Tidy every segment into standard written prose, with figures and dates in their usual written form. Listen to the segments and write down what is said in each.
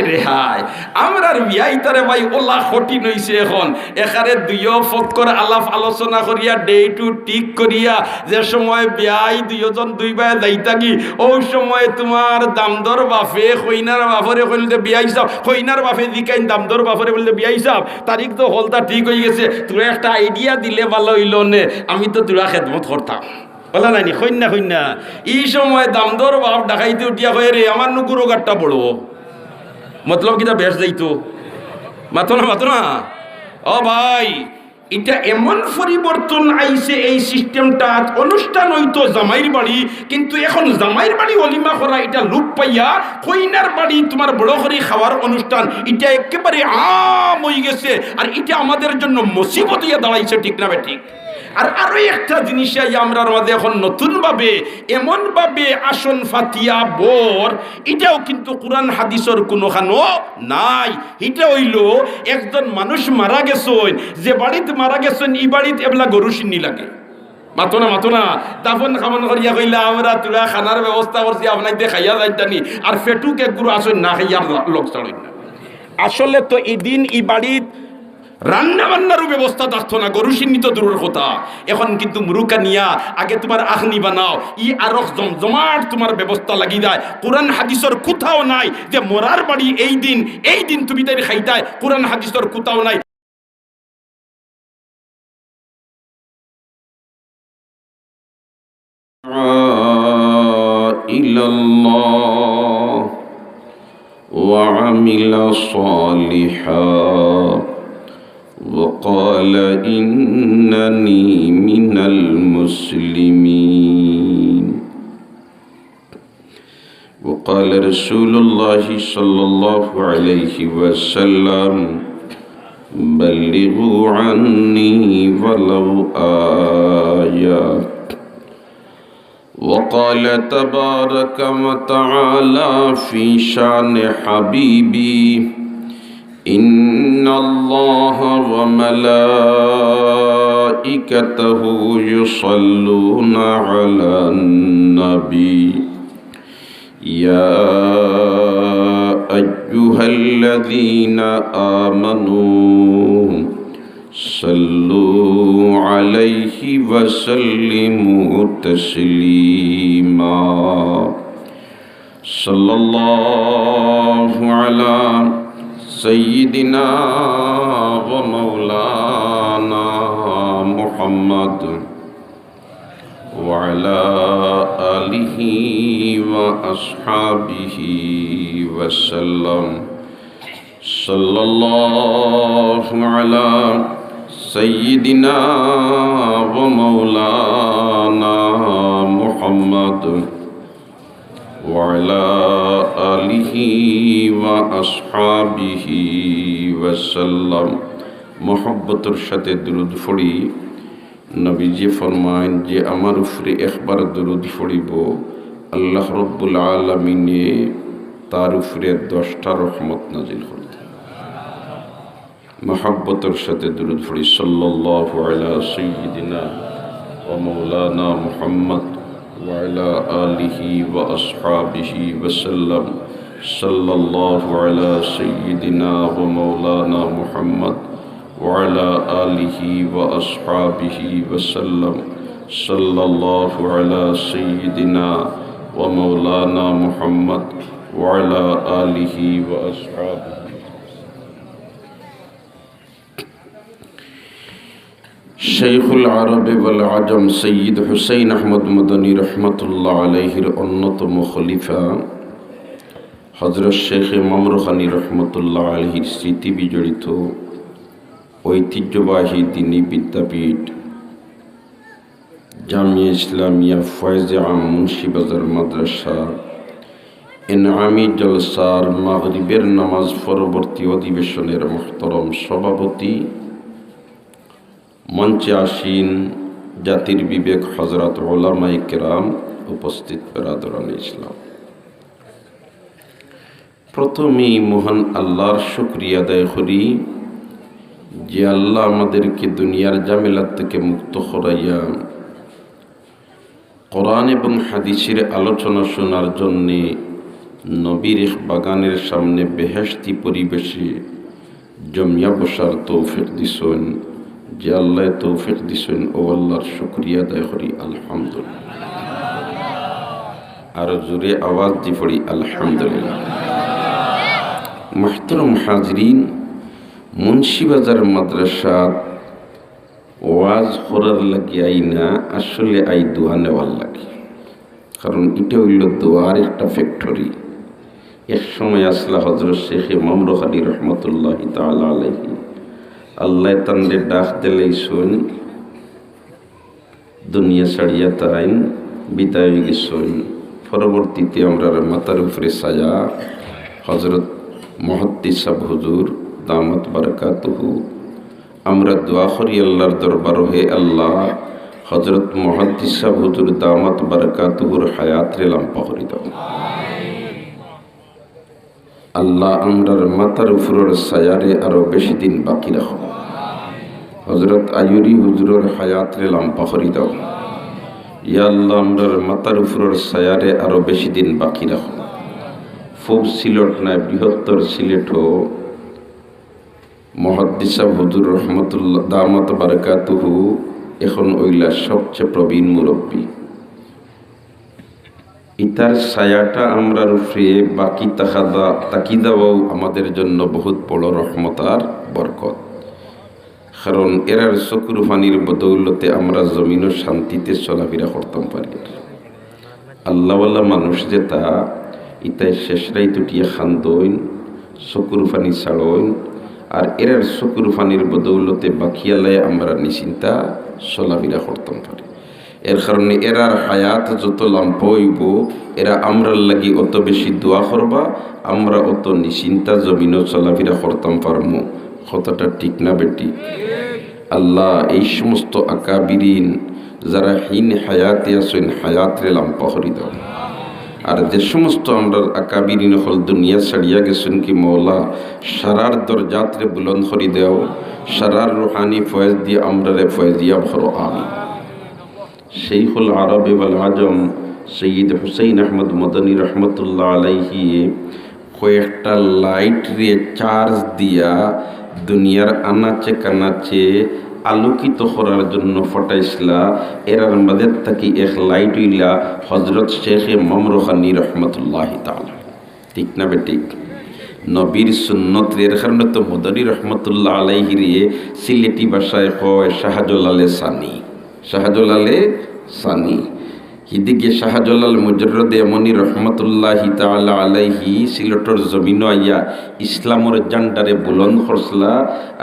রেহাই আমরার বিয়াই তারে ভাই ওলা খটি নইছে এখন এখানে দুইও ফক্কর আলাপ আলোচনা করিয়া ডে টু টিক করিয়া যে সময় বিয়াই দুইজন দুই ভাই যাইতাগি ওই সময় তোমার দামদর বাফে কইনার বাফরে কইলে বিয়াই সাহ কইনার বাফে দিকাইন দামদর বাফরে বললে বিয়াই সাহ তারিখ তো হলতা ঠিক হয়ে গেছে তোরা একটা আইডিয়া দিলে ভালো হইল নে আমি তো তোরা খেদমত করতাম বলা নাইনি কইনা এই সময় দামদর বাপ ডাকাইতে উঠিয়া হয়ে রে আমার নুকুরো গাটটা বড় মতলব কিটা বেশ যাইতো মাতো না ও ভাই এটা এমন পরিবর্তন আইছে এই সিস্টেমটা অনুষ্ঠান হইতো জামাইর বাড়ি কিন্তু এখন জামাইর বাড়ি অলিমা করা এটা লুপ পাইয়া কইনার বাড়ি তোমার বড় করে খাওয়ার অনুষ্ঠান এটা একেবারে আম হয়ে গেছে আর এটা আমাদের জন্য মুসিবত হইয়া দাঁড়াইছে ঠিক না ঠিক আর আরো একটা জিনিস আমরা আমাদের এখন নতুন ভাবে এমন ভাবে আসন ফাতিয়া বর এটাও কিন্তু কোরআন হাদিসের কোনোখানো নাই এটা হইল একজন মানুষ মারা গেছেন যে বাড়িতে মারা গেছেন এই বাড়িতে এবলা গরু সিন্নি লাগে মাতো না দাফন খামন করিয়া কইলা আমরা তুলা খানার ব্যবস্থা করছি আপনাইতে খাইয়া যাইতানি আর ফেটুকে গুরু আসেন না খাইয়ার লোক চড়েন না আসলে তো এদিন এই বাড়িত রান্না বান্নারও ব্যবস্থা থাকতো না গরু সিন্নি তো দূরের কথা এখন কিন্তু মুরুকা নিয়া আগে তোমার আখনি বানাও ই আরো জমজমাট তোমার ব্যবস্থা লাগি যায় কোরআন হাদিসের কোথাও নাই যে মরার বাড়ি এই দিন তুমি তাই খাইতাই কোরআন হাদিসের কোথাও নাই ইল্লাল্লাহ ওয়া আমিলা সালিহা وقال إنني من المسلمين وقال رسول الله صلى الله عليه وسلم بلغوا عني ولو آية وقال تبارك وتعالى في شان حبيبي إن الله وملائكته يصلون على النبي يا أيها الذين آمنوا صلوا عليه وسلموا تسليما صلى الله على سيدنا ومولانا محمد وعلى آله وأصحابه وسلم صلى الله على سيدنا ومولانا محمد وعلى آله وأصحابه وسلم محبتর সাথে দুরূদ পড়ি নবীজি ফরমান যে আমার উপরে একবার দুরূদ পড়িব আল্লাহ রাব্বুল আলামিনে তার উপরে 10টা রহমত নাজিল করতে محبتর সাথে দুরূদ পড়ি সাল্লাল্লাহু আলা সাইয়্যিদিনা ওয়া মাওলানা মুহাম্মদ وعلى آله وأصحابه وسلم صلى الله على سيدنا ومولانا محمد وعلى آله وأصحابه وسلم صلى الله على سيدنا ومولانا محمد وعلى آله وأصحابه শেখুল আরব ওয়াল আজম সৈয়দ হুসাইন আহমদ মদনী রহমতুল্লাহ আলাইহির অন্যতম খলিফা হযরত শেখ ইমাম রুহানী রহমতুল্লাহ আলাইহির স্মৃতি বিজড়িত ঐতিহ্যবাহী দ্বীনি বিদ্যাপীঠ জামিয়া ইসলামিয়া ফয়েজে আম মুন্সিবাজার মাদ্রাসা এনআমি জলসার মাগরিবের নামাজ পরবর্তী অধিবেশনের মুহতারম সভাপতি মঞ্চে আসীন জাতির বিবেক হযরত উলামায়ে কেরাম উপস্থিত বেরাদরান ইসলাম প্রথমেই মহান আল্লাহর শুকরিয়া আদায় করি যে আল্লাহ আমাদেরকে দুনিয়ার ঝামেলা থেকে মুক্ত করাইয়া কোরআন এবং হাদিসের আলোচনা শোনার জন্যে নবীর এক বাগানের সামনে বেহেশতি পরিবেশে জমিয়া বসার তৌফিক দিছেন। যে আল্লাহ তৌফিক দিছেন ও আল্লাহর শুকরিয়া আদায় করি আলহামদুলিল্লাহ। আরো জোরে আওয়াজ দি পড়ি আলহামদুলিল্লাহ। মুহতারাম হাজরিন, মুন্সিবাজার মাদ্রাসা ওয়াজ করার লাগে আই না, আসলে আই দোয়া নেওয়ার লাগে। কারণ এটা হইল দোয়ার একটা ফ্যাক্টরি। এক সময় আসলা হজরত শেখ ইমাম রুহানি রহমতুল্লাহ তাআলা আলাইহি, আল্লাহ তান্ডে ডাক দিলেই শুন দুনিয়া ছাড়িয়া তাইন বিদায় গেছেন। পরবর্তীতে আমরা মাতার উপরে সাজা হজরত মুহাদ্দিস সাহেব হুজুর দামাত বারাকাতুহু, আমরা দোয়া করি আল্লাহর দরবার, হে আল্লাহ হজরত মুহাদ্দিস সাহেব হুজুর দামাত বারাকাতুহুর হায়াত রে লম্বা করে দাও। আল্লাহ আমরার মাথার উপরের ছায়ারে আরো বেশি দিন বাকি রাখো। হজরত আয়ুরি হুজুরের হায়াত রে লম্বা করে দাও। ইয়া আল্লাহ আমরার মাথার উপরের ছায়ারে আরো বেশি দিন বাকি রাখো। ফুল সিলেট নাই, বৃহত্তর সিলেটও মুহাদ্দিস সাহেব হুজুর রহমতুল্লাহ দামাত বারাকাতুহু এখন ওইলা সবচেয়ে প্রবীণ মুরব্বী। ইতার ছায়াটা আমরার উপরে বাকি তাকি দেওয়াও আমাদের জন্য বহুত বড় রহমত আর বরকত। কারণ এরার চকুর পানির বদৌলতে আমরা জমিনও শান্তিতে চলাফেরা করতাম পারি। আল্লাহওয়ালা মানুষ যে তা ইতায় শেষরাই তুটিয়া খান্দইন, চকুর পানি ছাড়ইন, আর এরার চকুর পানির বদৌলতে বাকিয়ালায় আমরা নিশ্চিন্তা চলাফেরা করতাম পারি। এর কারণে এরার হায়াত যত লম্বা হইব, এরা আমরার লাগি অত বেশি দোয়া করবা, আমরা অত নিশ্চিন্তা জমিনও চলাফেরা করতাম পারমু। কথাটা ঠিক না বেটি? আল্লাহ এই সমস্ত আকাবিরিন যারা হীন হায়াতে আছেন, হায়াতরে লম্বা করে দাও। আর যে সমস্ত আমরা আকাবিরিন হল দুনিয়া ছাড়িয়া গেছেন কি মৌলা, সারার দরজাতরে বুলন্দ করে দেও, সারার রুহানি ফয়েজ দিয়ে আমরারে ফয়েজিয়া ভরো আমিন। শেখুল আরব ওয়াল আজম সৈয়দ হুসাইন আহমদ মদনী রহমতুল্লাহ আলাইহি কয়েকটা লাইট রে চার্জ দিয়া দুনিয়ার আনাচে কানাচে আলোকিত করার জন্য ফটাইছিলা। এরার মধ্যে থাকি এক লাইট হইলা হজরত শেখ ইমাম রুহানি রহমতুল্লাহ তাআলা। ঠিক না বেঠিক? নবীর সুন্নত এর কারণে তো মদনী রহমতুল্লাহ আলাইহি রে সিলেটি ভাষায় কয় শাহজালালে সানি, শাহজালালে সানি। এদিকে শাহজালাল মুজররদে মনি রহমতুল্লাহি তাআলা আলাইহি সিলেটর জমিন আইয়া ইসলামর জান্ডারে বুলন্দ করছলা।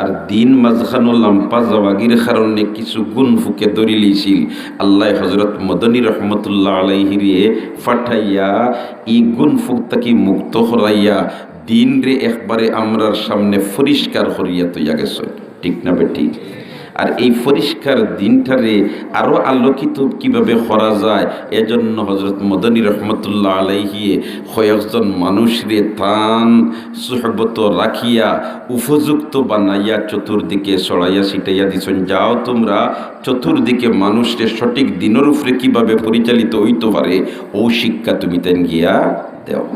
আর দিন মাঝখানো লাম্পা জাওয়াগির কারণে কিছু গুণ ফুকে ধরি লিছিল। আল্লাহ হজরত মদনী রহমতুল্লাহ আলাইহি রে ফাটাইয়া ই গুণ ফুক তাকি মুক্ত করাইয়া দিন রে একবারে আমরার সামনে পরিষ্কার করিয়া তৈয়া গেছে। ঠিক না বেটি? আর এই পরিষ্কার দিনটারে আরো আলোকিত কিভাবে করা যায়, এজন্য হজরত মদনী রহমতুল্লাহ আলাইহি কয়েকজন মানুষরে তান সুহবত রাখিয়া উপযুক্ত বানাইয়া চতুর্দিকে ছড়াইয়া ছিটাইয়া দিছেন। যাও তোমরা চতুর্দিকে মানুষরে সঠিক দিনের উপরে কিভাবে পরিচালিত হইতে পারে ও শিক্ষা তুমি তেন গিয়া দেও।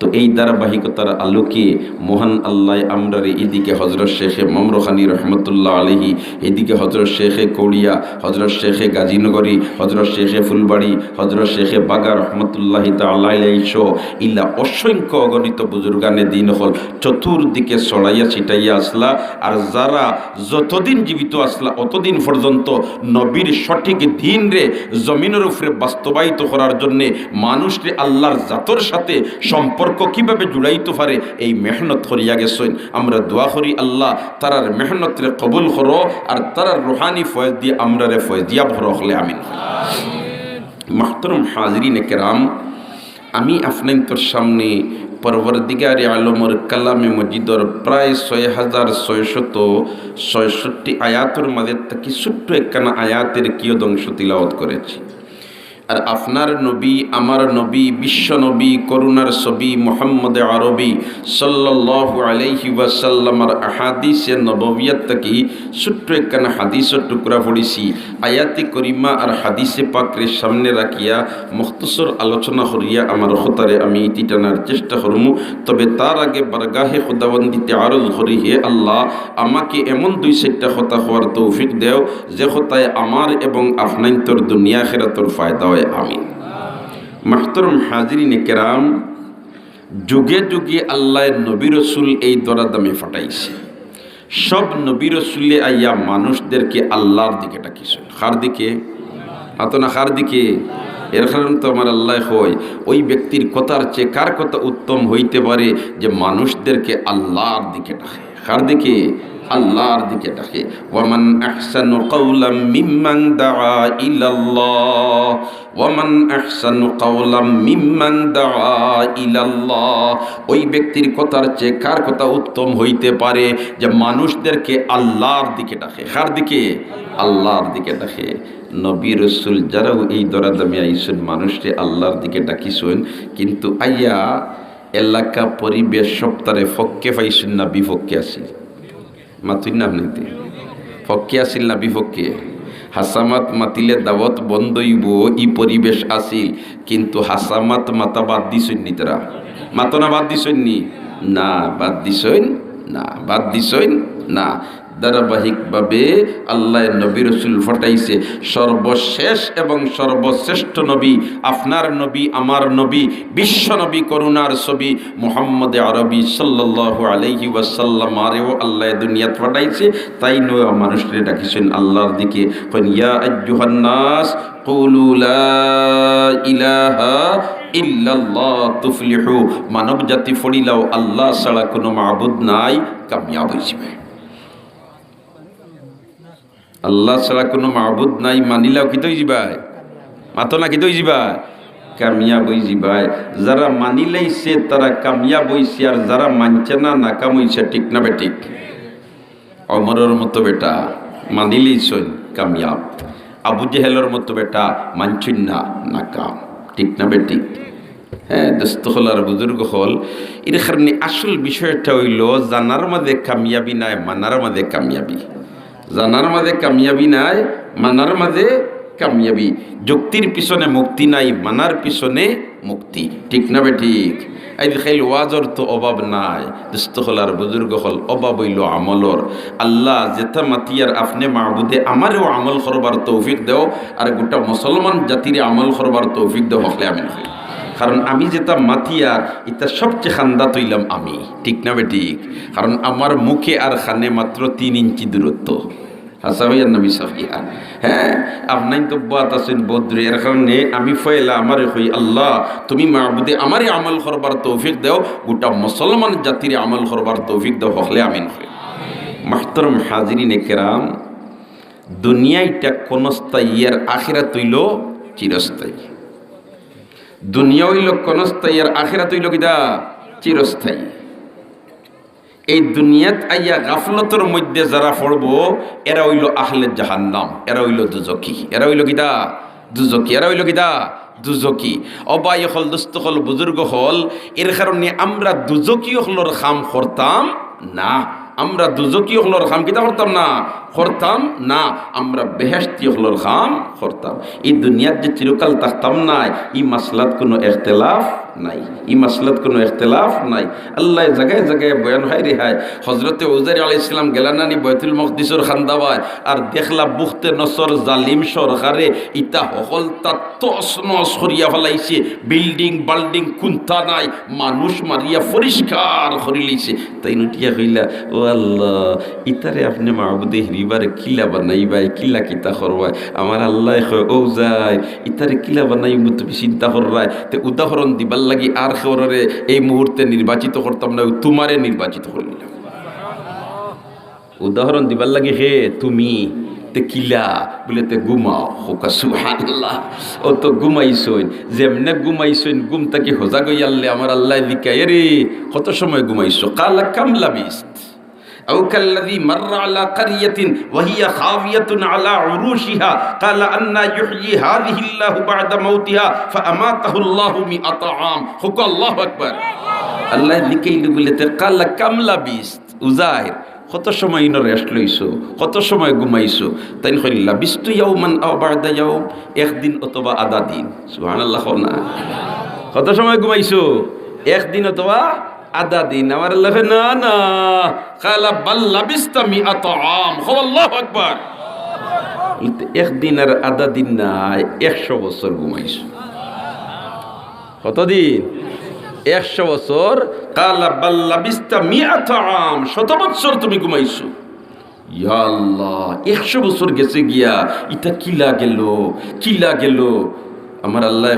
তো এই ধারাবাহিকতার আলোকে মহান আল্লাহ আমরারে এদিকে হজরত শেখে ইমাম রুহানি রহমতুল্লাহ আলাইহি, এদিকে হজরত শেখে কৌড়িয়া, হজরত শেখে গাজীনগরী, হজরত শেখে ফুলবাড়ি, হজরত শেখে বাগা রহমতুল্লাহি তাআলা আলাইহি ইল্লা অসংখ্য অগণিত বুজুর্গানে দিন হল চতুর্দিকে ছড়াইয়া ছিটাইয়া আসলা। আর যারা যতদিন জীবিত আসলা অতদিন পর্যন্ত নবীর সঠিক দিন রে জমিনের উপরে বাস্তবায়িত করার জন্যে মানুষরে আল্লাহর জাতর সাথে সম্পর্ক কিভাবে জুড়াইতে পারে এই মেহনত করিয়া গেছেন। আমরা দোয়া করি আল্লাহ তারার মেহনত রে কবুল করো, আর তারার রুহানি ফয়েজ দিয়ে আমরা রে ফয়েজিয়া ভরো হলে আমিন। মুহতারাম হাজরিন কেরাম, আমি আপনাদের সামনে পরবর্তীগারে আলমের কালামে মজিদর প্রায় ৬৬৬৬ আয়াতের মাঝে থাকি ছোট্ট একখানা আয়াতের কিয়দংশ তিলাওয়াত করেছি। আর আপনার নবী, আমার নবী, বিশ্ব নবী, করুণার ছবি মুহাম্মদ আরবি সাল্লাল্লাহু আলাইহি ওয়াসাল্লামের আহাদিসে নববিয়ত থেকে ছোট্ট একখানা হাদিসের টুকরা পড়েছি। আয়াতি করিমা আর হাদিসে পাকরে সামনে রাখিয়া মুখতসর আলোচনা করিয়া আমার খতারে আমি ইতি টানার চেষ্টা করব। তবে তার আগে বারগাহে খুদাবন্দিতে আরজ করি, হে আল্লাহ, আমাকে এমন দুই চারটা কথা হওয়ার তৌফিক দেও যে কথায় আমার এবং আপনাইন্তর দুনিয়া খেরাতর ফায়দা হয়। আমিন। মাহতরম হাজিরিনে কেরাম, যুগে যুগে আল্লাহ নবী রসুল এই দরাদামে ফাটাইছে। সব নবী রসুলে আইয়া মানুষদেরকে আল্লাহর দিকে ডাকিছে। কার দিকে? না কার দিকে? এর কারণ তো আমার আল্লাহ হয়, ওই ব্যক্তির কথার চেয়ে কার কথা উত্তম হইতে পারে যে মানুষদেরকে আল্লাহর দিকে ডাকে। কার দিকে? আল্লাহর দিকে ডাকে। ওয়ামান আহসানু কাওলাম মিম্মান দাআ ইলাল্লাহ, ওয়ামান আহসানু কাওলাম মিম্মান দাআ ইলাল্লাহ। ওই ব্যক্তির কথার চেয়ে কার কথা উত্তম হইতে পারে যে মানুষদেরকে আল্লাহর দিকে ডাকে। কার দিকে? আল্লাহর দিকে ডাকে। নবী রসুল যারাও এই দরাদামে আইসুন, মানুষকে আল্লাহর দিকে ডাকিছুন, কিন্তু আইয়া এলাকা পরিবেশ সপ্তাহে ফক্কে পাইছুন না বিপক্ষে আসিল? মাতুই না আপনাতে ফক্কে আসিল না বিপক্ষে? হাসামাত মাতিলে দাওয়াত বন্ধইব ই পরিবেশ আসিল, কিন্তু হাসামাত মাতা বাদ দিছুন নি? তারা মাতো না বাদ দিছুন নি? না, বাদ দিছুন না, বাদ দিছুন না। ধারাবাহিকভাবে আল্লাহ নবী রসুল ফটাইছে। সর্বশেষ এবং সর্বশ্রেষ্ঠ নবী, আপনার নবী, আমার নবী, বিশ্ব নবী, করুণার ছবি মুহাম্মদ আরবি সাল্লাল্লাহু আলাইহি ওয়াসাল্লাম আরেও আল্লাহ দুনিয়াত ফটাইছে। তাই নয় মানুষকে ডাকিছেন আল্লাহর দিকে। ইয়া আইয়ুহান নাস কুলু লা ইলাহা ইল্লাল্লাহ তুফলিহু। মানব জাতি ফড়িলাও আল্লাহ ছাড়া কোনো মাবুদ নাই, কামিয়াব হইবে। আল্লাহ ছাড়া কোনো মাবুদ নাই মানিলাও কি তৈ যাবাই? মাতো না কি তৈ যাবাই? কামিয়াব হই যাবাই। যারা মানিলাইছে তারা কামিয়াব হইছে, আর যারা মানছে না নাকাম হইছে। ঠিক না বেঠিক? অমরের মতো বেটা মানিলেইছই কামিয়াব, আবু জেহেলের মতো বেটা মানছুন না নাকাম। ঠিক না বেঠিক? হ্যাঁ দোস্ত হল আর বুজুর্গ হল। এর কারণে আসল বিষয়টা হইল জানার মাঝে কামিয়াবি নাই, মানার মাঝে কামিয়াবি। জানার মাঝে কামিয়াবি নাই, মানার মাঝে কামিয়াবি। যুক্তির পিছনে মুক্তি নাই, মানার পিছনে মুক্তি। ঠিক না বেঠিক? এই খাইল ওয়াজর তো অভাব নাই দোস্ত হল আর বুজুর্গ হল, অভাব হইল আমলর। আল্লাহ যেটা মাতিয়ার আপনি মাহবুদে আমারও আমল করবার তৌফিক দেও, আর গোটা মুসলমান জাতিরে আমল করবার তৌফিক দেও। হকলে আমি নয়, কারণ আমি যেটা মাতিয়ার এটা সবচেয়ে খান্দা তৈলাম আমি। ঠিক না বেঠিক? কারণ আমার মুখে আর খানে মাত্র 3 ইঞ্চি দূরত্ব। হাসা হইয়ার নবী সাফিয়া। হ্যাঁ আপনাই তো বাত আছেন বদ্রে। এর কারণে আমি ফয়লা আমারে হই, আল্লাহ তুমি মাহবুদে আমারে আমল করবার তৌফিক দেও, গোটা মুসলমান জাতির আমল করবার তৌফিক দেও। হকলে আমিন হয়। মাহতরম হাজিরিনে কেরাম, দুনিয়াটা ক্ষণস্থায়ী, আর আখিরাত হইল চিরস্থায়ী। দুনিয়া হইল ক্ষণস্থায়ী, আর আখিরাত হইল কিটা? চিরস্থায়ী। এই দুনিয়াত আইয়া গাফলতর মধ্যে যারা পড়ব, এরা হইল আহলে জাহান্নাম, এরা হইল দুজকি। এরা হইল কিটা? দুজকি। এরা হইল কিটা? দুজকি। অবাই হল, দুস্থ হল, বুজুর্গ হল। এর কারণে আমরা দুজকি হলর কাম করতাম না। আমরা দুজকি হলর কাম কিটা করতাম না? করতাম না। আমরা বেহেশতি হলর কাম করতাম। এই দুনিয়ার যে চিরকাল থাকতাম না, এই মাসলাত কোনো ইখতিলাফ নাই, এই মাসলাত কোনো ইখতিলাফ নাই। আল্লাহ জায়গায় জায়গায় বয়ান হয় রেহাই। হজরতে উজাইর আলাইহিস সালাম গেলানানি বাইতুল মকদিসের খান্দাবায়, আর দেখলা বুখতে নসর জালিম সরকারে ইটা হকল তার তস নস করিয়া ফেলাইছে। বিল্ডিং বাল্ডিং কুন্তা নাই, মানুষ মারিয়া পরিষ্কার করে লইছে। তাই নটিয়া কইলা, ও আল্লাহ, ইতারে আপনি মাহবুদে হিরিবারে কিলা বানাইবাই, কিলা কিতা করবাই? আমার আল্লাহ কয়, ও যাই ইতারে কিলা বানাইব তুমি চিন্তা করবাই। তে উদাহরণ দিবার লাগি আর খেওরে এই মুহূর্তে নির্বাচিত করতাম না, তোমারে নির্বাচিত করলাম। উদাহরণ দিবার লাগে হে তুমি তে কিলা বলে তে ঘুমাও। হোকা সুবহানাল্লাহ। ও তো ঘুমাইছইন, যেমনে ঘুমাইছইন ঘুম তাকে হোজা গইয়ালে আমার আল্লাহ লিখায়, রে কত সময় ঘুমাইছো? কালা কাম লাবিস্ত, أو كالذي مر على قرية وهي خاوية على عروشها قال أن يحيي هذه الله بعد موتها فأماته الله 100 عام حق الله أكبر الله লিখেইলি বলেতে قال كم لبثت উজাইর কত সময় ইনো রেস্ট লইছো কত সময় ঘুমাইছো তাই কইল লাবিস্তু ইয়াওমান আও বা'দা ইয়াওম একদিন অথবা আধা দিন সুবহানাল্লাহ না কত সময় ঘুমাইছো একদিন অথবা আধা দিন আমার আল্লাহ না না কালা বাল লাবিস্তা 100 আম আল্লাহু আকবার একদিন আর আধা দিন না 100 বছর ঘুমাইছো কতদিন 100 বছর কালা বাল লাবিস্তা 100 আম 100 বছর তুমি ঘুমাইছো ইয়া আল্লাহ 100 বছর গেছে গিয়া এটা কি লাগেল আমার আল্লাহ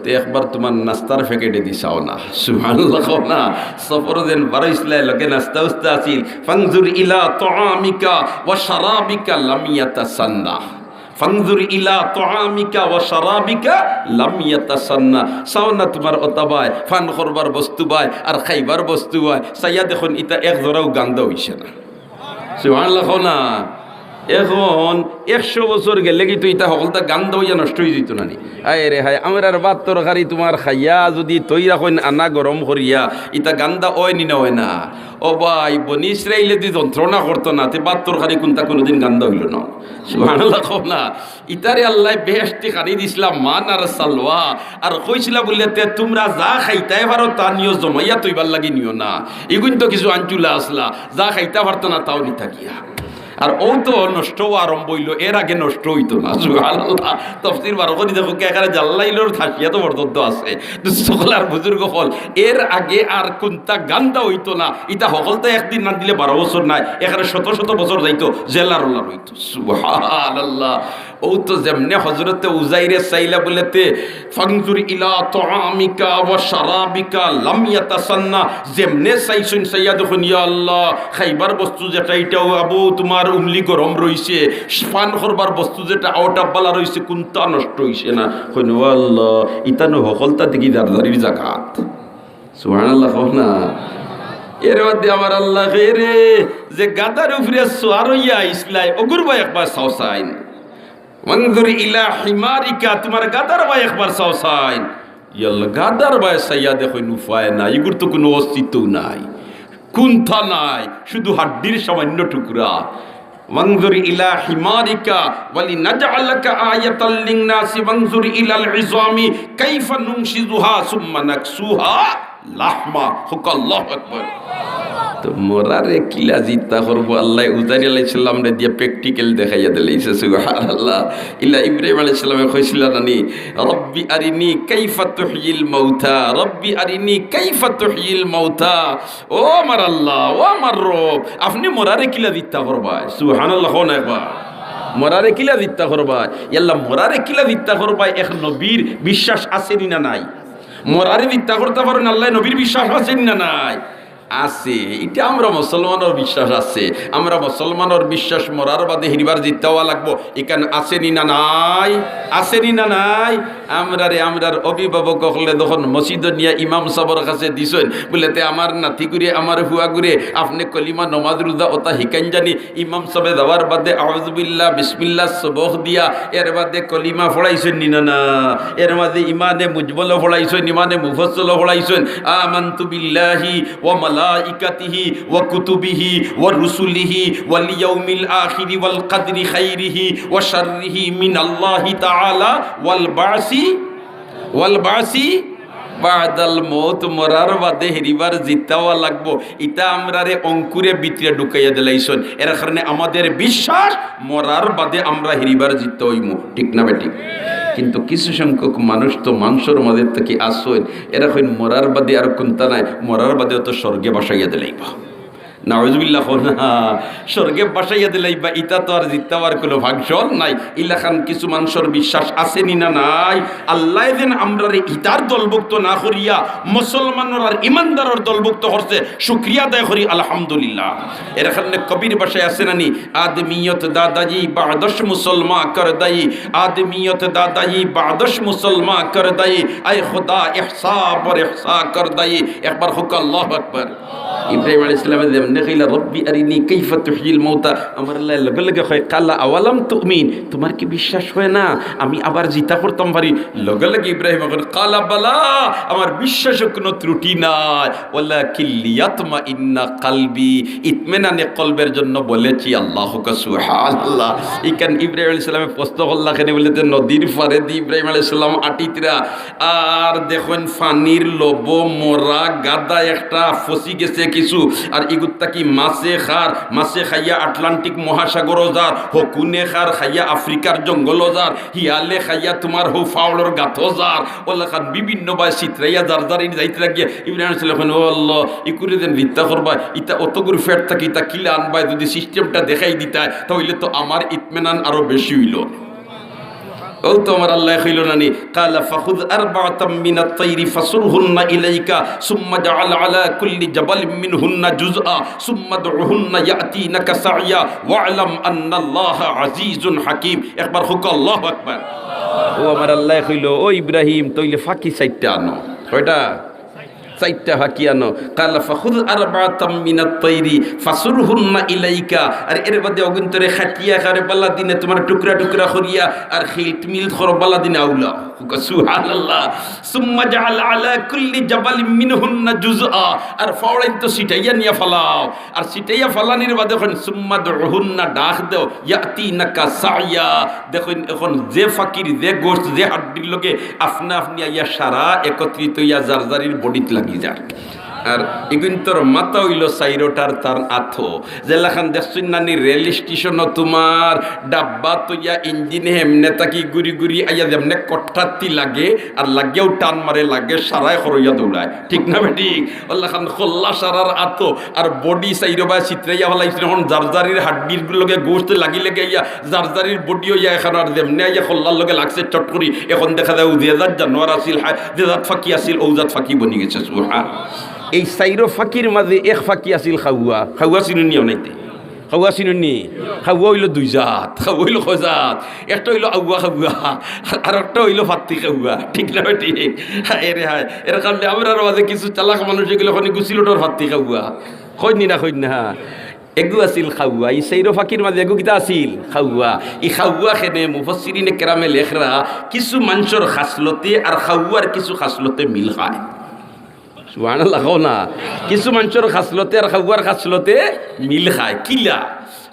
তো একবার তোমার নাস্তার প্যাকেটে দিছাও না সুবহানাল্লাহ না সফর দেন বারাইসলাই লগে নাস্তা উস্তা আছিল ফানজুর ইলা তুআমিকা ওয়া শারাবিকা লাম ইয়াতাসান্না ফানজুর ইলা তুআমিকা ওয়া শারাবিকা লাম ইয়াতাসান্না সাওনা তোমার অতাবায় ফান করবার বস্তু বাই আর খাইবার বস্তু বাই সাইয়া দেখুন এটা এক জোড়াও গান্দা হইছে না সুবহানাল্লাহ না এখন 100 বছর গেলে কি তুই তা সকলটা গান্ধ হইয়া নষ্ট হয়ে যেত না নি আয় রে হায় আমার আর ভাত তরকারি তোমার খাইয়া যদি তৈ রাখেন আনা গরম করিয়া ইটা গান্দা হয় নি না হয় না ও ভাই বনি ইসরাইলে যদি যন্ত্রণা করতো না তে ভাত তরকারি কোনটা কোনোদিন গান্ধা হইল না সুবহানাল্লাহ না ইতারে আল্লাহ বেহেশতি খানি দিছিলাম মান আর সালওয়া আর কইছিলা বললে তে তোমরা যা খাইতাই পারো তা নিও জমাইয়া তৈবার লাগি নিও না এগুন তো কিছু আঞ্চুলা আসলা যা খাইতা পারতো না তাও নি থাকিয়া আর ও তো নষ্ট আরম্ভ হইল এর আগে নষ্ট হইতো না সুবহানাল্লাহ তাফসীর বার করে দেখো কে এখানে জাল্লাইলোর খাসিয়া তো বর্তত আছে তো সকলার বুজুর্গ হল এর আগে আর কোনটা গান্দা হইতো না এটা সকলতে একদিন না দিলে 12 বছর নাই এখানে শত বছর যাইতো জেলার উল্লাহ হইতো সুবহানাল্লাহ ও তো যেমনে হযরতে উজাইরে সাইলা বলেতে ফানজুর ইলা তুআমিকা ওয়া শারাবিকা লাম ইয়াতাসান্না যেমনে সাইছুন সাইয়্যিদ ইয়া আল্লাহ খাইবার বস্তু যেটা এটাও আবু তোমার উমলি গরম রইছে পান করবার বস্তু যেটা আউটা বালা রইছে কোনটা নষ্ট হইছে না কইনো আল্লাহ ইতানো হকলতা দেখি দারদারির জাকাত সুবহানাল্লাহ না এর মধ্যে আমার আল্লাহ রে যে গাদার উপরে সোয়ার হইয়া ইসলাই ওগুর ভাই একবার সাউসাইন মনজুর ইলা হিমারিকা তোমার গাদার ভাই একবার সাউসাইন ইয়াল্লাহ গাদার ভাই সাইয়া দেখো নুফায় না এগুর তো কোনো অস্তিত্ব নাই কুন্থা নাই শুধু হাড্ডির সামান্য টুকরা ওয়ানজুর ইলা হিমারিকা ওয়ালি নাজআলাকা আয়াতাল লিন-নাসি ওয়ানজুর ইলাল ইযামি কাইফা নুনশিযুহা সুম্মা নাকসুহা লাহমা হুকাল্লাহু আকবার তো মোরারে কিলা জিতা করবো আল্লাহ উজাইর আলাইহিস সালাম রে দিয়া প্র্যাকটিক্যাল দেখাইয়া দিলাইছে সুবহানাল্লাহ ইলা ইব্রাহিম আলাইহিস সালামে কইছিল নানি রব্বি আরিনি কাইফা তুহয়িল মাউতা রব্বি আরিনি কাইফা তুহয়িল মাউতা ও আমার আল্লাহ ও আমার রব আপনি মোরারে কিলা জিতা করবা সুবহানাল্লাহ না একবার মোরারে কিলা জিতা করবা আল্লাহ মোরারে কিলা জিতা করবা এক নবীর বিশ্বাস আছে না নাই মোরারে জিতা করতে পারেন আল্লাহ নবীর বিশ্বাস আছে না নাই আছে এটা আমরা মুসলমানের বিশ্বাস আছে আমরা মুসলমানের বিশ্বাস মরার বাদে হিরিবার জিতাওয়া লাগবো এখানে আসেনি না নাই আমরার অভিভাবক হলে যখন মসজিদ নিয়ে ইমাম সাবর কাছে দিছেন বলে তে আমার নাতি করে আমার হুয়া করে আপনি কলিমা নমাজ রোজা ওটা হিকান জানি ইমাম সাহেব দেওয়ার বাদে আউযুবিল্লাহ বিসমিল্লাহ সবক দিয়া এর বাদে কলিমা পড়াইছেন নি না এর বাদে ইমানে মুজমল পড়াইছেন ইমানে মুফাসসাল পড়াইছেন আমানতু বিল্লাহি ওয়া মালাইকাতিহি ওয়া কুতুবিহি ওয়া রুসুলিহি ওয়াল ইয়াউমিল আখিরি ওয়াল কদরি খাইরিহি ওয়া শাররিহি মিনাল্লাহি তাআলা ওয়াল বাসি বাদাল মৌত মরার বাদে হেরিবার জিতাওয়া লাগবো এটা আমরা রে অঙ্কুরে ভিতরে ঢুকাইয়া দিলাইছন এর কারণে আমাদের বিশ্বাস মরার বাদে আমরা হেরিবার জিততে হইমু ঠিক না বেঠিক কিন্তু কিছু সংখ্যক মানুষ তো মাংসর মধ্যে থেকে আসেন এরা কইন মরার বাদে আর কোনটা নাই মরার বাদে তো স্বর্গে বাসাইয়া দিলাইবা নাউজুবিল্লাহ না স্বর্গে বাসাইয়া দিলাইবা ইটা তো আর জিতাবার কোনো ভাগসল নাই ইলাখান কিছু মানুষের বিশ্বাস আছে নি না নাই আল্লাহ যেন আমরা ইতার দলভুক্ত না করিয়া মুসলমানের আর ইমানদারের দলভুক্ত করছে শুকরিয়া আদায় করি আলহামদুলিল্লাহ। এর এখানে কবির ভাষায় আছে নানি আদমিয়ত দাদাজি বাদশ মুসলমান কর দাই আদমিয়ত দাদাজি বাদশ মুসলমান কর দাই আয় খুদা ইহসা পর ইহসা কর দাই একবার হুক আল্লাহু আকবার। ইব্রাহিম আলাইহিস সালামের যেমনে কইলা রব্বি আরিনি কাইফা তুহয়িল মাউতা, আমার আল্লাহ লগে লগে কয় কালা আওয়ালাম তুমিন, তোমার কি বিশ্বাস হয় না আমি আবার জিতা করতাম পারি? লগে লগে ইব্রাহিম কয় কালা বালা, আমার বিশ্বাসে কোনো ত্রুটি নাই। ওয়ালাকিন লিয়াতমাইন্না কলবি, ইতমিনানে কলবের জন্য বলেছি আল্লাহু সুবহানাল্লাহ। ইকান ইব্রাহিম আলাইহিস সালামে প্রশ্ন করলা কেন বলে যে নদীর পারে দি ইব্রাহিম আলাইহিস সালাম আটিতরা আর দেখুন ফানির লোভ মরা গাদা একটা ফসি গেছে কিছু, আর ইগুত্তা কি মাছে খাইয়া আটলান্টিক মহাসাগর যার, হকুনে খাইয়া আফ্রিকার জঙ্গল যার, হিয়ালে খাইয়া তোমার হো ফাউলর গাথ যার, ওলা খান বিভিন্ন বাই চিত্রাইয়া যার যার যাইতে লাগিয়া ইব্রাহিম আলাইহিস সালাম ও আল্লাহ ইকুরে দেন রিত্তা করবা, ইতা অতগুর ফেট থাকি তা কিলা আনবাই, যদি সিস্টেমটা দেখাই দিতায় তাহলে তো আমার ইতমিনান আরো বেশি হইল। ও তো আমার আল্লাহ কইল নানি কালা ফাখুয আরবাতাম মিনাত তাইরি ফাসুরহুন্না ইলাইকা সুম্মা জাআল আলা কুল্লি জাবালিন মিনহুন্না জুজআ সুম্মা দুহুন্না ইয়াতিনাকা সাইয়া ওয়া'লাম আন্নাল্লাহা আজিজুন হাকীম। একবার হুক আল্লাহু আকবার। ও আমার আল্লাহ কইল ও ইব্রাহিম তইলে ফাঁকি চাইতে আনো, কয়টা? চাইটা ফাঁকি আনো। কালা ফাখুয আরবাতাম মিনাত তাইরি ফাসুরহুন্না ইলাইকা, আর এর বাদে অগন্তরে খাটিয়া করে বালা দিনে তোমার টুকরা টুকরা করিয়া আর খিলট মিল খর বালা দিনে আউলা। সুবহানাল্লাহ। সুম্মা জাআল আলা কুল্লি জাবালিন মিনহুন্না জুজআ, আর ফাওড়াই তো সিটাইয়া নিয়া ফালাও, আর সিটাইয়া ফালানির বাদে এখন সুম্মা দুহুন্না ডাক দাও ইয়াতিনাকা সাইয়া, দেখুন এখন যে ফাকির যে গোশত যে হাড্ডির লগে আপনা আপনি আইয়া সারা একত্রিত ইয়া জারজারির বডিত লাগি যার। আর এগুন্তর মাথা হইল সাইরোটার তার আথো জেলাখান দেখছুন নানি রেল স্টেশন তোমার ডাব্বা তুইয়া ইঞ্জিনে হেমনে তাকি গুড়ি গুড়ি আইয়া যেমনে কট্টাতি লাগে আর লাগেও টান মারে লাগে সারাই খরইয়া দৌড়ায়, ঠিক না বেটি? ওল্লাখান খোল্লা সারার আথো আর বডি সাইরো বা চিত্রাইয়া ফেলাইছিল, এখন জারজারির হাড্ডির লগে গোস্ত লাগি লেগে ইয়া জারজারির বডি হইয়া এখন আর যেমনে আইয়া খোল্লার লগে লাগছে চট করি, এখন দেখা যায় উজিয়াজাত জানোয়ার আসিল যেজাত ফাঁকি আসিল ঔজাত ফাঁকি বনি গেছে। সুবহানাল্লাহ। এই সাইরো ফাঁকির মাঝে এক ফাঁকি আছিল খাওয়া চিনুনি অনাইতে, খাওয়া চিনুনি খাওয়া হইল দুই জাত, খাওয়া হইল খজাত, একটা হইল আগুয়া খাওয়া আর একটা হইল ফাত্তি খাওয়া, ঠিক না ঠিক? এরে হায় এর কারণে আমরা মাঝে কিছু চালাক মানুষ এগুলো ওখানে গুছিলোটোর ফাত্তি খাওয়া খোঁজ না এগু আছিল খাওয়া। এই সাইরো ফাঁকির মাঝে এগু কিতা আছিল খাওয়া। এই খাওয়া খেনে মুফাসসিরিনে কেরামে লেখরা কিছু মানুষের খাসলতে আর খাওয়ার কিছু খাসলতে মিল খায়। সুবহানাল্লাহ না, কিছু মানুষের খাসলতে আর খাওয়ার খাসলতে মিল খায়। কিলা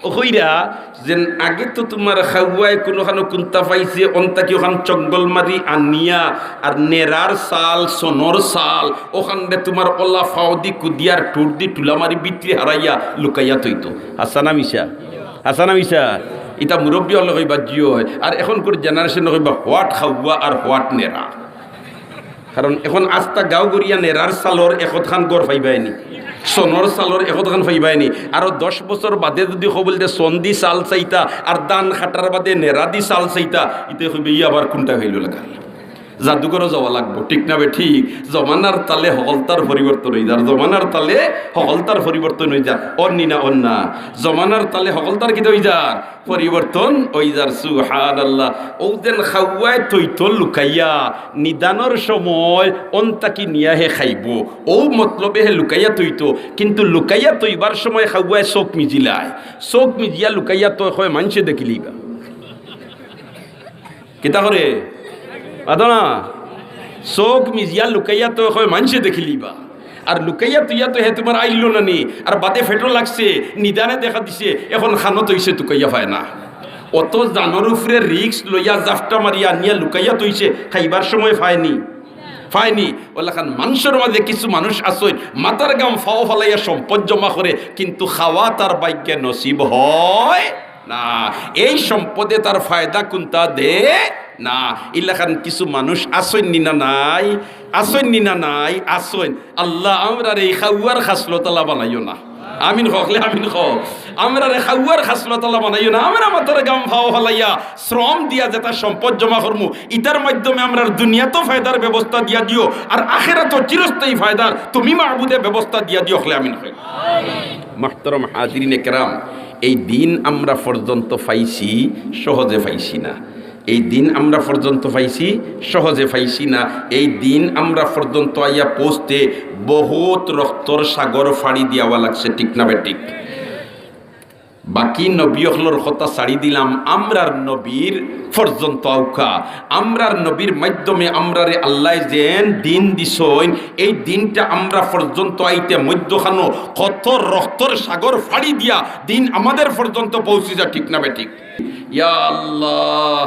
ও কইরা যেন আগে তো তোমার খাওয়ায় কোনোখানো কুন্তা পাইছে অন্তাকি ওখান জঙ্গল মারি আনিয়া আর নেরার সাল সোনর সাল ওখান দে তোমার ওলা ফাউদি কুদিয়ার টুর দি টুলা মারি বিত্রি হারাইয়া লুকাইয়া তৈতো। হাসানা মিশা ইটা মুরব্বী হলে কইবা জিও হয়, আর এখন করে জেনারেশন কইবা হোয়াট খাওয়া আর হোয়াট নেরা। কারণ এখন আস্তা গাঁও গড়িয়া নেরার সালর এখন গড় পাইবাইনি, সোনর সালর এখন পাইবাইনি। আরো 10 বছর বাদে যদি কবল দে সন্ধি চাল চাইতা আর দান খাটার বাদে নেরাদি চাল চাইতা, ইতে কইবে ই আবার কোনটা হইল লাগা জাদুঘরও যাওয়া লাগবো, ঠিক না বে ঠিক? জমানার তালে হকলতার পরিবর্তন হয়ে যার, জমানার তালে হকলতার পরিবর্তন হয়ে যার, অন্যা জমানার তালে হকলতার কি হয়ে যার পরিবর্তন হয়ে যার। সুবহানাল্লাহ। ও যেন খাওয়ায় তৈত লুকাইয়া নিদানোর সময় অন্তাকি নিয়া হে খাইব, ও মতলবে হে লুকাইয়া তৈত, কিন্তু লুকাইয়া তৈবার সময় খাওয়ায় চোখ মিজিয়া লুকাইয়া তো হয় মানুষে দেখিলিবা কিতা করে আদনা চোখ মিজিয়া লুকাইয়া তো হয় মানুষে দেখিলিবা, আর লুকাইয়া তুইয়া তো হে তোমার আইল না নি, আর বাদে ফেটো লাগছে নিদানে দেখা দিছে এখন খানত হইছে তুকাইয়া পায় না। অত জানোর উপরে রিক্স লইয়া জাফটা মারিয়া নিয়া লুকাইয়া তৈছে খাইবার সময় ফায়নি ওলাখান মানুষের মাঝে কিছু মানুষ আসই মাতার গাম ফাও ফালাইয়া সম্পদ জমা করে, কিন্তু খাওয়া তার ভাগ্যে নসিব হয় না, এই সম্পদে তার ফায়দা কোনটা দে না। ইলাখান কিছু মানুষ আসইন না নাই আল্লাহ আমরা এই খাওয়ার খাসলতালা বানাইও না। আমিন হকলে আমিন হক। আমরা খাওয়ার খাসলতালা বানাইও না। আমরা মাতার গাম ভাও হলাইয়া শ্রম দিয়া যেটা সম্পদ জমা করমু, ইটার মাধ্যমে আমরা দুনিয়াতেও ফায়দার ব্যবস্থা দিয়া দিও, আর আখিরাতেও চিরস্থায়ী ফায়দার তুমি মাহবুদের ব্যবস্থা দিয়া দিও। হকলে আমিন হক। মুহতারাম হাজিরিনে কেরাম, এই দিন আমরা পর্যন্ত পাইছি, সহজে পাইছি না। এই দিন আমরা পর্যন্ত পাইছি, সহজে পাইছি না। এই দিন আমরা পর্যন্ত আইয়া পৌঁছতে বহুত রক্তর সাগর ফাড়ি দিয়াওয়া লাগছে, ঠিক না বেঠিক? বাকি নবী হলর কথা ছাড়ি দিলাম, আমরার নবীর পর্যন্ত আউকা, আমরার নবীর মাধ্যমে আমরারে আল্লাহ যেন দিন দিছইন, এই দিনটা আমরা পর্যন্ত আইতে মধ্যখানো কত রক্তর সাগর ফাড়ি দিয়া দিন আমাদের পর্যন্ত পৌঁছে যা, ঠিক না বেঠিক? ইয়া আল্লাহ,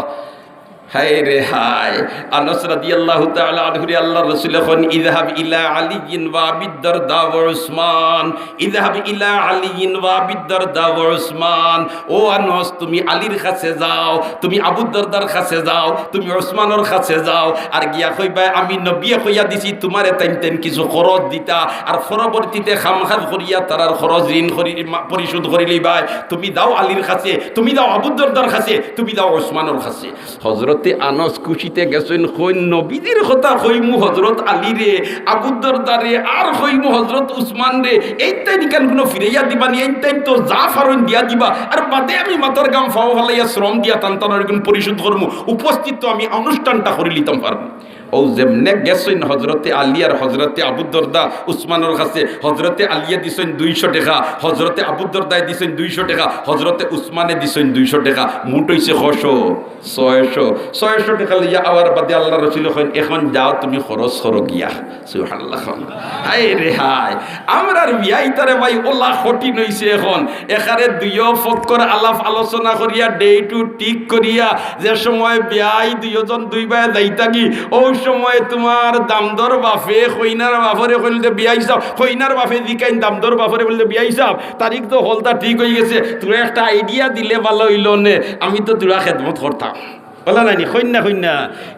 হায় রে হায়। আনাস রাদিয়াল্লাহু তাআলা আনহু আল্লাহর রাসূল এখন ইযহাব ইলা আলিয়িন ওয়া আবিদ দারদা ওয়া উসমান, ইযহাব ইলা আলিয়িন ওয়া আবিদ দারদা ওয়া উসমান। ও আনাস, তুমি আলীর কাছে যাও, তুমি আবু দারদার কাছে যাও, তুমি উসমানের কাছে যাও, আর গিয়া কইবা আমি নবী কইয়া দিছি তোমারে তাইন কিছু খরচ দিতা, আর পরবর্তীতে খামখাজ করিয়া তারার খরচ ঋণ পরিশোধ করি লইবাই। তুমি দাও আলীর কাছে, তুমি দাও আবু দারদার কাছে, তুমি দাও উসমানের কাছে। হযরত আনাস খুশিতে গেছেন, কই নবীদের কথা কইমু হযরত আলী রে, আবু দারদা রে, আর কইমু হযরত উসমান রে, এইটাই নিকান কোনো ফিরাইয়া দিবা নি, এইটাই তো যা ফারুন দিয়া দিবা, আর বাদে আমি মাথার গাম ফাও ফালাইয়া শ্রম দিয়া টানটানোর কোন পরিশোধ করমু, উপস্থিত তো আমি অনুষ্ঠানটা করে লিতাম পারবো। ও যেমনে গেছেন হজরতে আলী আর হজরতে আবু দারদা উসমানের কাছে, হজরতে আলিয়া দিছেন 200 টাকা, হজরতে আবু দারদায় দিছেন 200 টাকা, হজরতে উসমানে দিছেন 200 টাকা, মোট হইছে 600 টাকা লইয়া আওয়ার বাদে আল্লাহ রাসূল কইন, এখন যাও তুমি খরচ করো গিয়া। সুবহানাল্লাহ। হায় রে হায়, আমরার বিয়াইতারে ভাই ওলা কঠিন হইছে এখন, এখানে দুইও ফক্কর আলাপ আলোচনা করিয়া ডে টু টিক করিয়া যে সময় বিয়াই দুইজন দুই ভাই যাইতা কি, ও সময় তোমার দামদর বাফে কইনার বাফরে কইলে বিয়াই সাহ, কইনার বাফে দিকাইন দামদর বাফরে বললে বিয়াই সাহ তারিখ তো হলতা ঠিক হয়ে গেছে, তুই একটা আইডিয়া দিলে ভালো হইল নে, আমি তো তোরা খেদমত করতাম বলা নাইনি কইনা।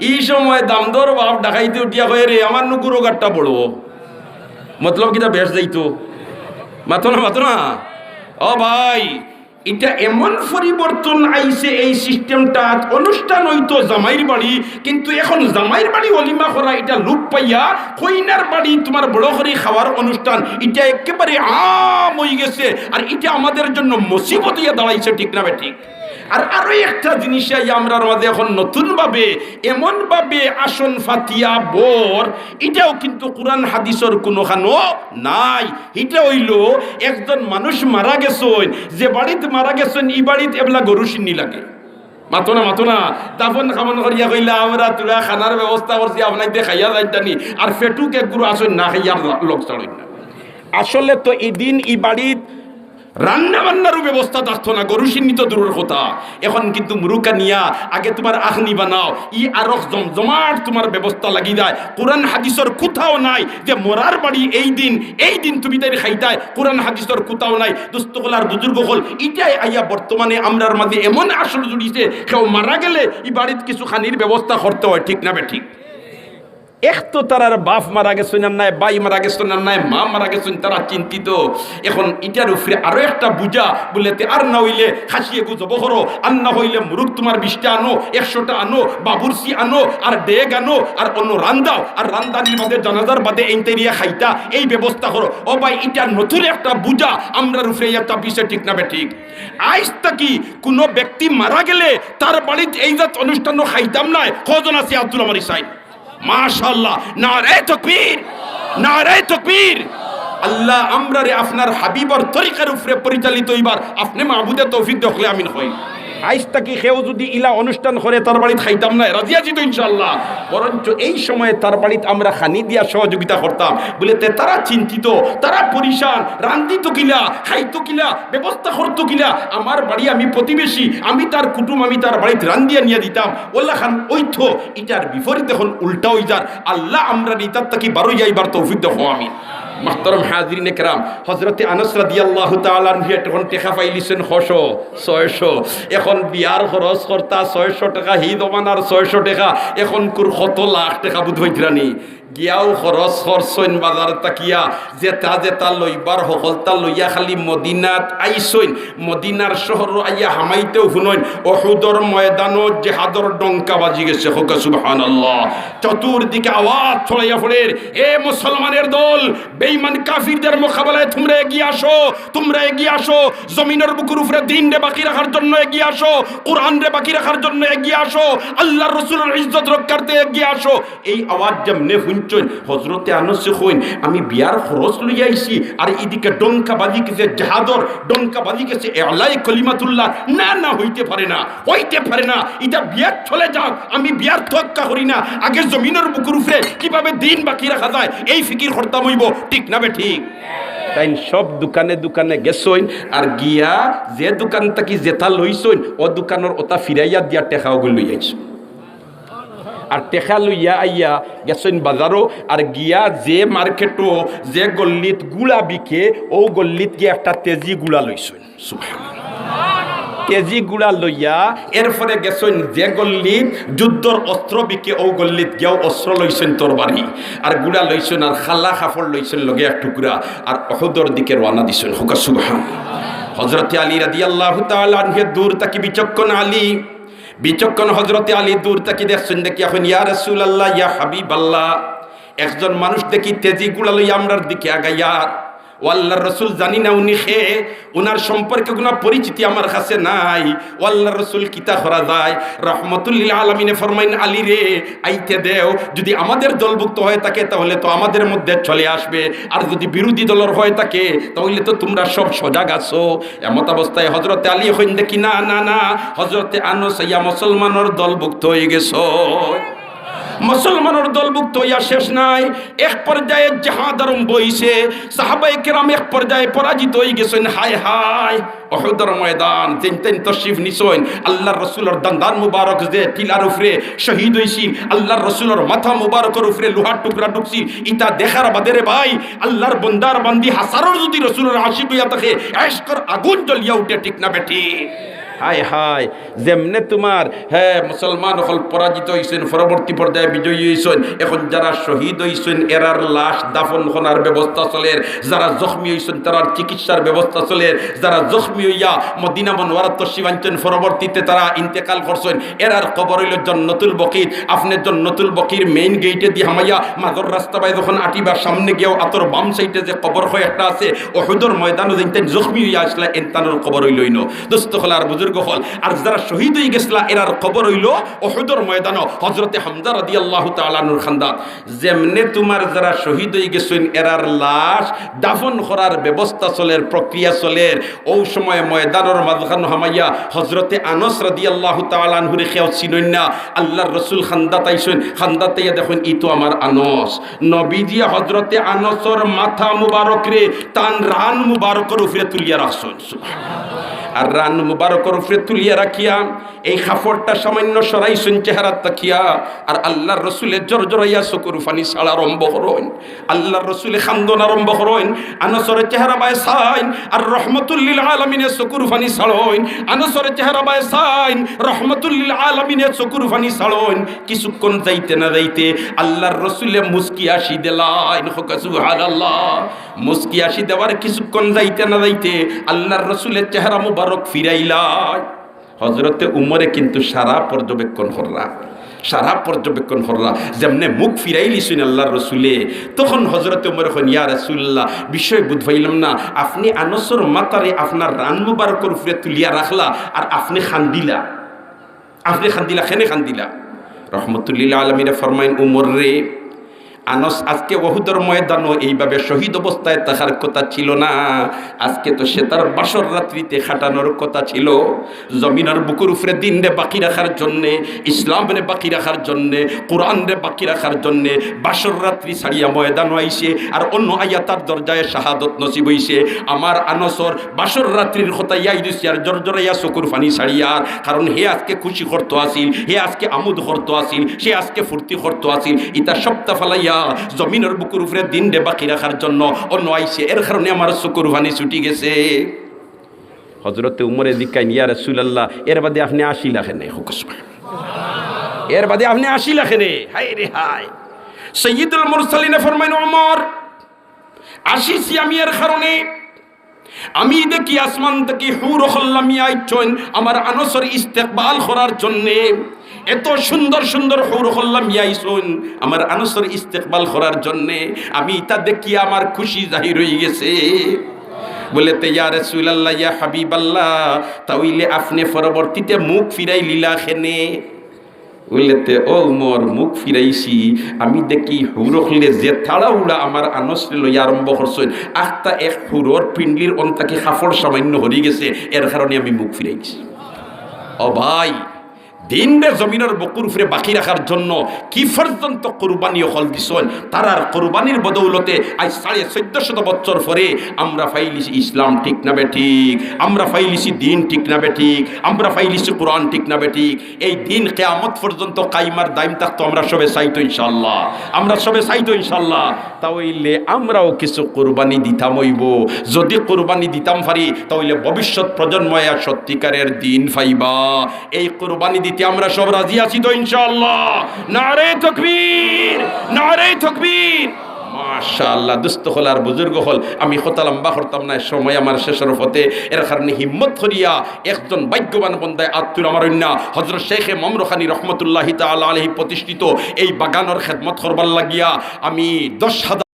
এই সময় দামদর বাপ ডাকাইতে উঠিয়া কয়ে রে আমার নুকুরো গাটটা বড় মতলব কিতা বেশ যাইতো, মাতো না। ও ভাই, এটা এমন পরিবর্তন আইছে এই সিস্টেমটা, অনুষ্ঠান হইতো জামাইর বাড়ি, কিন্তু এখন জামাইর বাড়ি অলিমা করা এটা লুপ পাইয়া কইনার বাড়ি তোমার বড় করে খাওয়ার অনুষ্ঠান, এটা একেবারে আম হয়ে গেছে, আর এটা আমাদের জন্য মুসিবত হইয়া দাঁড়াইছে, ঠিক না ঠিক? আর আরো একটা জিনিস আমরা আমাদের এখন নতুন ভাবে এমন ভাবে আসন ফাতিয়া বর, এটাও কিন্তু কোরআন হাদিসের কোনোখানো নাই। এটা হইল একজন মানুষ মারা গেছেন, যে বাড়িতে মারা গেছেন এই বাড়িতে এবলা গরু সিন্নি লাগে, মাতো না দাফন খামন করিয়া কইলা আমরা তুলা খানার ব্যবস্থা করছি, আপনাকে খাইয়া যাইতানি, আর ফেটুকে গুরু আসন না খাইয়ার লোক চড়েন না। আসলে তো এই দিন এই বাড়ির রান্না বান্নারও ব্যবস্থা থাকতো না, গরু সিন্নি তো দূরের কথা। এখন কিন্তু মুরুকা নিয়া আগে তোমার আখনি বানাও, ই আরো জমজমাট তোমার ব্যবস্থা লাগি যায়। কোরআন হাদিসের কোথাও নাই যে মরার বাড়ি এই দিন তুমি তাই খাইতাই, কোরআন হাদিসের কোথাও নাই। দুস্থকলার বুজুর্গ হল ইটাই আইয়া বর্তমানে আমরার মাঝে এমন আসল জুড়িছে, কেউ মারা গেলে এই বাড়িতে কিছু খানির ব্যবস্থা করতে হয়, ঠিক না ঠিক? এক তো তারার বাপ মারা গেছেন আর নাই, বাই মারা গেছেন আর নাই, মা মারা গেছেন, তারা চিন্তিত। এখন এটার উপরে আরো একটা বুঝা বলেতে, আর না হইলে খাসিয়ে গুজব করো, আর না হইলে মুরুখ তোমার 20টা আনো, 100টা আনো, বাবুরসি আনো, আর ডেগ আনো, আর অন্য রান্দাও, আর রান্দানির বাদে জানাজার বাদে এনতেরিয়া খাইতা, এই ব্যবস্থা করো। ও ভাই, এটা নতুন একটা বুঝা আমরার উপরে একটা বিষয়, ঠিক না ঠিক? আজ তাকি কোনো ব্যক্তি মারা গেলে তার বাড়িতে এই জাত অনুষ্ঠান খাইতাম নাই, কজন আছে আব্দুল আমারি সাইড? মাশাআল্লাহ, নারে তাকবীর, নারে তাকবীর। আল্লাহ আমরারে আপনার হাবিবর তরিকার উপরে পরিচালিত হইবার আপনি মাহবুদের তৌফিক দেখলে আমিন হই। আইস তাকি কেউ যদি ইলা অনুষ্ঠান করে তার বাড়িতে খাইতাম না, রাজি আছি তো ইনশাআল্লাহ। বরঞ্চ এই সময়ে তার বাড়িতে আমরা খানি দিয়া সহযোগিতা করতাম, বলে তারা চিন্তিত, তারা পরিশান, রান্দিত কিলা, খাইতো কিলা, ব্যবস্থা করতো কিলা। আমার বাড়ি আমি প্রতিবেশী, আমি তার কুটুম, আমি তার বাড়িতে রান্দিয়া নিয়ে দিতাম। ওল্লা খান ওই তো এটার বিপরীত এখন উল্টা হয়ে যার। আল্লাহ আমরা নিতার তাকি বারো যাইবার তৌফিক দেখো আমি। মাহতারাম হাজিরিন একরাম, হযরতে আনাস রাদিয়াল্লাহু তাআলা আনহু এখন টাকা পাইলিছেন 600। এখন বিয়ার খরচ করতা 600 টাকা, হি দমানার 600 টাকা, এখন কত লাখ টাকা বুধ হইতরানি। গিয়াও খরচ করছইন বাজার তাকিয়া যেটা যেটা লইবার সকলতা লইয়া খালি মদিনাত আইসইন মদিনার শহর আইয়া হামাইতেও শুনইন উহুদর ময়দানত জিহাদর ডঙ্কা বাজি গেছে হোক সুবহানাল্লাহ চতুর্দিকে আওয়াজ ছড়াইয়া পড়ে এ মুসলমানের দল বেঈমান কাফিরদের মোকাবেলায় তোমরা এগিয়ে আসো জমিনের বুকের উপরে দিন রে বাকি রাখার জন্য এগিয়ে আসো কোরআন রে বাকি রাখার জন্য এগিয়ে আসো আল্লাহর রাসূলের ইজ্জত রক্ষার্থে এগিয়ে আসো এই আওয়াজ যেমনে শুনছেন হযরতে আনাস কইন আমি বিয়ার খরচ লইয়া আইছি আর এদিকে ডঙ্কা বাজি গেছে জিহাদর ডঙ্কা বাজি গেছে ইলাই কলিমাতুল্লাহ না হইতে পারে না এটা বিয়ার চলে যাক আমি বিয়ার তোয়াক্কা করি না আগে জমিনের বুকের উপরে কিভাবে দিন বাকি রাখা যায় এই ফিকির করতাম হইব ঠিক না বে ঠিক তাই সব দোকানে দোকানে গেছইন আর গিয়া যে দোকান থাকি যেটা লইছইন ও দোকানের ওটা ফিরাইয়া দিয়া টেকাও গই লই আইছ আর টেকা লইয়া আইয়া গেছইন বাজারও আর গিয়া যে মার্কেটও যে গল্লিত গুড়া বিকে ও গল্লিত গিয়ে একটা তেজি গুড়া লইছইন কেজি গুড়া লইয়া এরপরে গেছইন যে গল্লিত যুদ্ধর অস্ত্র বিকে ও গল্লিত গিয়াও অস্ত্র লইছেন তরবারি আর গুড়া লইছেন আর খাল্লা কাপড় লইছেন লগে এক টুকরা আর উহুদের দিকে রওনা দিছেন হুকা সুবহান হযরতে আলী রাদিয়াল্লাহু তাআলা আনহু দূর তাকি বিচক্ষণ হযরতে আলী দূর তাকি দেখছেন দেখি এখন ইয়া রাসূলুল্লাহ ইয়া হাবিবাল্লাহ একজন মানুষ দেখি তেজি গুড়া লইয়া আমরার দিকে আগাইয়া ও আল্লাহর রাসূল জানি না উনি খেয়ে উনার সম্পর্কে কোনো পরিচিতি আমার কাছে নাই ও আল্লাহর রাসূল কিতা করা যায় রহমতুল লিল আলামিনে ফরমাইন আলী রে আইতে দেও যদি আমাদের দলভুক্ত হয়ে থাকে তাহলে তো আমাদের মধ্যে চলে আসবে আর যদি বিরোধী দলের হয়ে থাকে তাহলে তো তোমরা সব সজাগ আছো এমত অবস্থায় হযরতে আলী হইন দেখি না হযরতে আনাস ইয়া মুসলমানের দলভুক্ত হয়ে গেছো মুসলমানের দলভুক্ত হইয়া শেষ নাই এক পর্যায়ে জিহাদ আরম্ভ হইছে সাহাবায়ে কেরাম এক পর্যায়ে পরাজিত হয়ে গেছেন হায় উহুদের ময়দান তিন তশরিফ নিছেন আল্লাহর রাসূলের দান্দান মুবারক যে টিলার উপরে শহীদ হইছিল আল্লাহর রাসূলের মাথা মুবারকের উপরে লোহার টুকরা ঢুকছিল ইটা দেখার বাদে রে ভাই আল্লাহর বান্দার বান্দি হাজারো যদি রাসূলের আশিক হইয়া থাকে ইশকের আগুন জ্বলিয়া উঠে ঠিক না বেটি হায় যেমনে তোমার মুসলমান হল পরাজিত হইছেন পরবর্তী পর্যায়ে বিজয়ী হইছেন এখন যারা শহীদ হইছেন এরার লাশ দাফন করার ব্যবস্থা চলে যারা জখমি হইছেন তারার চিকিৎসার ব্যবস্থা চলে যারা জখমি হইয়া মদিনা মুনওয়ারাত তশরিফ আনছেন পরবর্তীতে তারা ইন্তেকাল করছেন এরার কবর হইল জান্নাতুল বকির আপনি জান্নাতুল বকির মেইন গেটে দিয়ে হামাইয়া মাঝর রাস্তা বাই যখন আটিবার সামনে গিয়েও আতর বাম সাইডে যে কবর হয় একটা আছে উহুদের ময়দানে যেতেন জখমি হইয়া আসলা এনতানোর কবর হইলইন দোস্ত হলার বুজুর্গ হল আর যারা শহীদ হয়ে গেছলা এরার কবর হইল উহুদের ময়দান হযরতে হামজা রাদিয়াল্লাহু তাআলা আনহুর খানদান যেমনে তোমার যারা শহীদ হয়ে গেছেন এরার লাশ দাফন করার ব্যবস্থা চলের প্রক্রিয়া চলের ওই সময় ময়দানের মাঝখান হামাইয়া হযরতে আনাস রাদিয়াল্লাহু তাআলা আনহুর খেয়াল ছিলেন না আল্লাহর রাসূল খানদাত আইছেন খানদাতাইয়া দেখুন ই তো আমার আনাস নবীজি হযরতে আনাসর মাথা মুবারক রে তান রান মুবারকের উপরে তুলিয়া রাখছেন সুবহানাল্লাহ আর রান মুবারকের উপরে তুলিয়া রাখিয়া এই কাপড়টা সামান্য সরাইছেন চেহারা তাকিয়া আর আল্লাহর রাসূলের জরজরাইয়া চকুর পানি ছাড়া আরম্ভ করেন আল্লাহর রাসূলে খান্দন আরম্ভ করেন আনাসের চেহারা বায় সাইন আর রহমাতুল লিল আলামিনের চকুর পানি ছাড়েন আনাসের চেহারা বায় সাইন রহমাতুল লিল আলামিনের চকুর পানি ছাড়েন কিছুক্ষণ যাইতে না যাইতে আল্লাহর রাসূলে মুস্কি আসি দিলেন সুবহানাল্লাহ মুস্কি আসি দেওয়ার কিছুক্ষণ যাইতে না যাইতে আল্লাহর রাসূলের চেহারা মুবারক ফিরাইলাই হযরতে উমরে কিন্তু সারা পর্যবেক্ষণ করলা যেমনে মুখ ফিরাইলিছেন আল্লাহর রাসূলে তখন হযরতে উমর কইন ইয়া রাসূলুল্লাহ বিষয় বুঝাইলাম না আপনি আনাসর মাতারে আপনার রান মুবারকের উপরে তুলিয়া রাখলা আর আপনি খান্দিলা খেনে খান্দিলা রহমতুল লিল আলামিন ফরমাইন উমর রে আনাস আজকে উহুদের ময়দানও এইভাবে শহীদ অবস্থায় থাকার কথা ছিল না আজকে তো সে তার বাসর রাত্রিতে খাটানোর কথা ছিল জমিনের বুকের উপরে দিন রে বাকি রাখার জন্যে ইসলাম রে বাকি রাখার জন্যে কোরআন রে বাকি রাখার জন্যে বাসর রাত্রি ছাড়িয়া ময়দানও আইছে আর অন্য আইয়া তার দরজায় শাহাদত নসিব হইছে আমার আনাসর বাসর রাত্রির কথা ইয়াই দিছে আর জরজরাইয়া চকুর পানি ছাড়িয়ার কারণ হে আজকে খুশি করতো আসিল হে আজকে আমোদ করতো আসিল সে আজকে ফুর্তি করতো আসিল ইতা সপ্তাহ ফালাইয়া জমিনের বুকুর উপরে দিন রে বাকি রাখার জন্য অন্য আইছে এর কারণে আমার চকুর পানি ছুটি গেছে হযরতে উমরে জিজ্ঞাসা ইয়া রাসূলুল্লাহ এর বাদে আপনি 80 লাখ নেই এর বাদে আপনি 80 লাখ নেই হায় রে হায় সৈয়দুল মুরসালিনে ফরমাইন ওমর আসিছি আমি এর কারণে আমি দেখি আসমান থেকে হুর হল্লামিয়া আইছন আমার আনসর ইস্তেকবাল করার জন্যে এত সুন্দর সুন্দর হুর হল্লামিয়া আইছন আমার আনসর ইস্তেকবাল করার জন্যে আমি তা দেখি আমার খুশি জাহির হয়ে গেছে বলে তে ইয়া রাসূলুল্লাহ ইয়া হাবিবাল্লাহ তাইলে আপনি পরবর্তীতে মুখ ফিরাই লীলা খেনে বলতে ও মোর মুখ ফিরাইছি আমি দেখি হুরখলে যে থাড়া উড়া আমার আনসরে লই আরম্ভ করছেন আখতা এক হুরর পিন্ডির অন্তাকে কাপড় সামান্য হরি গেছে এর কারণে আমি মুখ ফিরাইছি ও ভাই দিনরে জমিনের বকুর ফিরে বাকি রাখার জন্য কি পর্যন্ত কোরবানি হল দিছেন তারার কোরবানির বদৌলতে আজ 1450 বছর পরে আমরা ফাইলিছি ইসলাম ঠিক না বেঠিক, আমরা ফাইলিছি দিন ঠিক না বেঠিক, আমরা ফাইলিছি কোরআন ঠিক না বেঠিক। এই দিন কিয়ামত পর্যন্ত কাইমার দাইম থাকতো আমরা সবে চাইতো ইনশাআল্লাহ, আমরা সবে চাইতো ইনশাআল্লাহ। তাহলে আমরাও কিছু কোরবানি দিতাম হইব, যদি কোরবানি দিতাম পারি তাহলে ভবিষ্যৎ প্রজন্ময় সত্যিকারের দিন পাইবা। এই কোরবানি দিতে আমরা সব রাজি আছি তো ইনশাআল্লাহ? নারে তাকবীর, নারে তাকবীর। মাশাআল্লাহ দুস্থ হল আর বুজুর্গ হল আমি কথা লম্বা করতাম না, সময় আমার শেষের হতে এর কারণে হিম্মত করিয়া একজন ভাগ্যবান বন্দায় আত্মুর আমার অন্য হযরত শেখ মমরুখানী রহমতুল্লাহি তাআলা আলাইহি প্রতিষ্ঠিত এই বাগানের খেদমত করবার লাগিয়া আমি 10,000